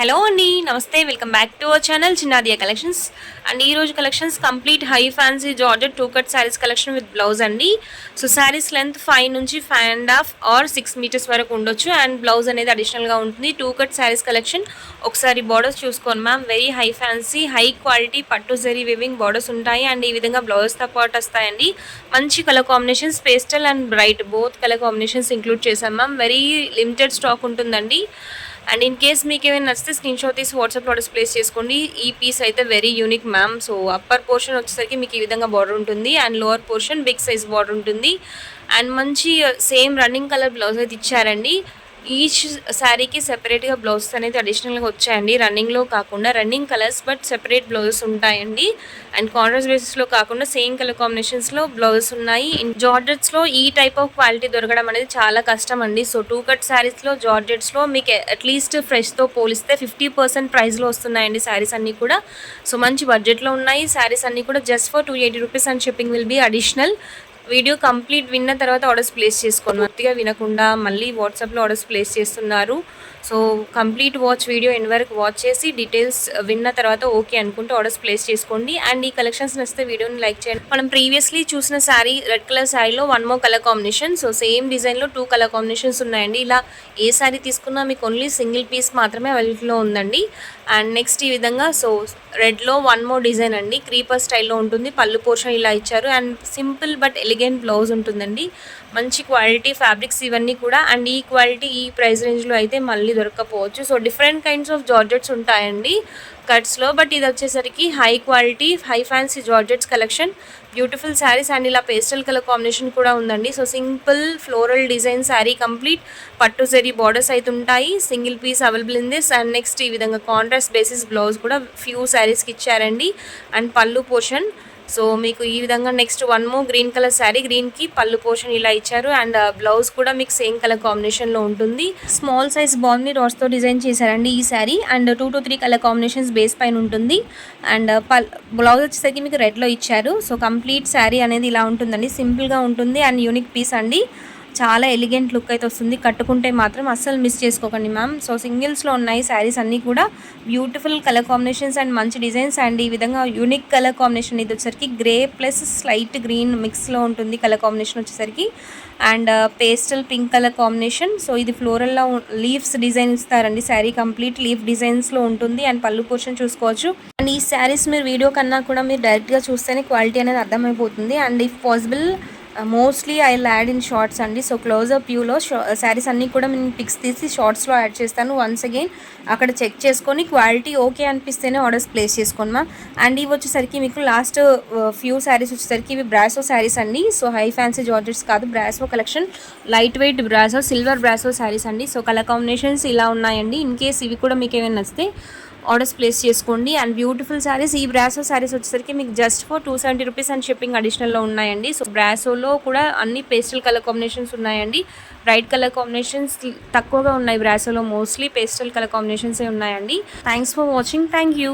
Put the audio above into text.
Hello అండి, నమస్తే. Welcome back to our channel Chinnadiya collections. And ఈ రోజు collections complete high fancy georgette two cut saris collection with blouse అండి. So saris length 5 నుంచి 5.5 are 6 metres వరకు ఉండొచ్చు. అండ్ బ్లౌజ్ అనేది అడిషనల్గా ఉంటుంది. Two cut saris collection. ఒకసారి బార్డర్స్ చూసుకోండి ma'am. Very high fancy high quality పట్టు జరీ వివింగ్ బార్డర్స్ ఉంటాయి. అండ్ ఈ విధంగా బ్లౌజ్తో పాటు వస్తాయండి. మంచి colour combinations, pastel and bright both colour combinations include చేశాం మ్యామ్. వెరీ లిమిటెడ్ స్టాక్ ఉంటుందండి. అండ్ ఇన్ కేస్ మీకు ఏమైనా నచ్చితే స్క్రీన్ షాట్ తీసి వాట్సాప్ ఆర్డర్స్ ప్లేస్ చేసుకోండి. ఈ పీస్ అయితే very unique ma'am. So upper portion వచ్చేసరికి మీకు ఈ విధంగా బార్డర్ ఉంటుంది. And lower portion big size border ఉంటుంది. అండ్ మంచి సేమ్ రన్నింగ్ కలర్ బ్లౌజ్ అయితే ఇచ్చారండి. ఈచ్ శారీకి సెపరేట్గా బ్లౌజెస్ అనేది అడిషనల్గా వచ్చాయండి. రన్నింగ్లో కాకుండా running colours but separate blouses ఉంటాయండి. అండ్ కాంట్రాస్ట్ బేసిస్లో కాకుండా సేమ్ కలర్ కాంబినేషన్స్లో బ్లౌజెస్ ఉన్నాయి. జార్జెట్స్లో ఈ టైప్ ఆఫ్ క్వాలిటీ దొరకడం అనేది చాలా కష్టం అండి. సో టూ కట్ శారీస్లో జార్జెట్స్లో మీకు అట్లీస్ట్ ఫ్రెష్తో పోలిస్తే 50% ప్రైస్లో వస్తున్నాయండి శారీస్ అన్నీ కూడా. సో మంచి బడ్జెట్లో ఉన్నాయి శారీస్ అన్నీ కూడా. Just for 280 rupees and shipping will be additional. Video complete విన్న తర్వాత ఆర్డర్స్ ప్లేస్ చేసుకోండి. మొత్తిగా వినకుండా మళ్ళీ వాట్సాప్లో ఆర్డర్స్ ప్లేస్ చేస్తున్నారు. సో కంప్లీట్ వీడియో ఎన్ని వరకు వాచ్ చేసి డీటెయిల్స్ విన్న తర్వాత ఓకే అనుకుంటే ఆర్డర్స్ ప్లేస్ చేసుకోండి. అండ్ ఈ కలెక్షన్స్ నచ్చితే వీడియోని లైక్ చేయండి. మనం ప్రీవియస్లీ చూసిన శారీ రెడ్ కలర్ శారీలో 1 more colour combination. So same డిజైన్లో 2 కలర్ కాంబినేషన్స్ ఉన్నాయండి. ఇలా ఏ శారీ తీసుకున్నా మీకు ఓన్లీ సింగిల్ పీస్ మాత్రమే అవైలబుల్లో ఉందండి. అండ్ నెక్స్ట్ ఈ విధంగా సో రెడ్లో 1 more డిజైన్ అండి. క్రీపర్ స్టైల్లో ఉంటుంది. పళ్ళు పోర్షన్ ఇలా ఇచ్చారు. And simple but elegant blouse ఉంటుందండి. మంచి క్వాలిటీ ఫ్యాబ్రిక్స్ ఇవన్నీ కూడా. అండ్ ఈ క్వాలిటీ ఈ ప్రైస్ రేంజ్లో అయితే మళ్ళీ దొరకకపోవచ్చు. So different kinds of georgettes ఉంటాయండి కట్స్లో. బట్ ఇది వచ్చేసరికి high quality high fancy georgettes collection. Beautiful saris and ఇలా పేస్టల్ కలర్ కాంబినేషన్ కూడా ఉందండి. So simple floral design sari complete పట్టు జరీ బార్డర్స్ అయితే ఉంటాయి. Single piece available in this. And next ఈ విధంగా కాంట్రాస్ట్ బేసిస్ బ్లౌజ్ కూడా ఫ్యూ శారీస్కి ఇచ్చారండి. అండ్ పళ్ళు పోర్షన్ సో మీకు ఈ విధంగా next 1 more green colour sari. గ్రీన్కి పళ్ళు పోర్షన్ ఇలా ఇచ్చారు. అండ్ బ్లౌజ్ కూడా మీకు సేమ్ కలర్ కాంబినేషన్లో ఉంటుంది. స్మాల్ సైజ్ బాల్ని డాట్స్తో డిజైన్ చేశారండి ఈ sari. And 2 to 3 colour combinations base పైన ఉంటుంది. అండ్ బ్లౌజ్ వచ్చేసరికి మీకు రెడ్లో ఇచ్చారు. సో కంప్లీట్ శారీ అనేది ఇలా ఉంటుందండి. సింపుల్గా ఉంటుంది అండ్ యూనిక్ పీస్ అండి. చాలా ఎలిగెంట్ లుక్ అయితే వస్తుంది. కట్టుకుంటే మాత్రం అస్సలు మిస్ చేసుకోకండి మ్యామ్. సో సింగిల్స్లో ఉన్నాయి శారీస్ అన్నీ కూడా. బ్యూటిఫుల్ కలర్ కాంబినేషన్స్ అండ్ మంచి డిజైన్స్. అండ్ ఈ విధంగా యూనిక్ కలర్ కాంబినేషన్ ఇది వచ్చేసరికి గ్రే ప్లస్ స్లైట్ గ్రీన్ మిక్స్లో ఉంటుంది కలర్ కాంబినేషన్ వచ్చేసరికి. And pastel pink colour combination. So ఇది ఫ్లోరల్లో లీవ్స్ డిజైన్ ఇస్తారండి. శారీ కంప్లీట్ లీఫ్ డిజైన్స్లో ఉంటుంది. అండ్ పళ్ళు పోర్షన్ చూసుకోవచ్చు. అండ్ ఈ శారీస్ మీరు వీడియో కన్నా కూడా మీరు డైరెక్ట్గా చూస్తేనే క్వాలిటీ అనేది అర్థమైపోతుంది. And if possible mostly I add in shorts అండి. సో క్లోజ్అప్ వ్యూలో శారీస్ అన్నీ కూడా నేను పిక్స్ తీసి షార్ట్స్లో యాడ్ చేస్తాను. వన్స్ అగైన్ అక్కడ చెక్ చేసుకొని క్వాలిటీ ఓకే అనిపిస్తేనే ఆర్డర్స్ ప్లేస్ చేసుకోండి మ్యామ్. అండ్ ఇవి వచ్చేసరికి మీకు లాస్ట్ ఫ్యూ శారీస్ వచ్చేసరికి ఇవి బ్రాసో శారీస్ అండి. సో హై ఫ్యాన్సీ జార్జెట్స్ కాదు, brasso collection. Light weight brasso, silver brasso saris అండి. సో కలర్ కాంబినేషన్స్ ఇలా ఉన్నాయండి. ఇన్ కేస్ ఇవి కూడా మీకు ఏమైనా నచ్చితే ఆర్డర్స్ ప్లేస్ చేసుకోండి. And beautiful saris. ఈ బ్రాసో శారీస్ వచ్చేసరికి మీకు just for 270 rupees and shipping అడిషనల్లో ఉన్నాయండి. సో బ్రాసోలో కూడా అన్ని పేస్టల్ కలర్ కాంబినేషన్స్ ఉన్నాయండి. బ్రైట్ కలర్ కాంబినేషన్స్ తక్కువగా ఉన్నాయి బ్రాసోలో. మోస్ట్లీ పేస్టల్ కలర్ కాంబినేషన్సే ఉన్నాయండి. Thanks for watching. Thank you.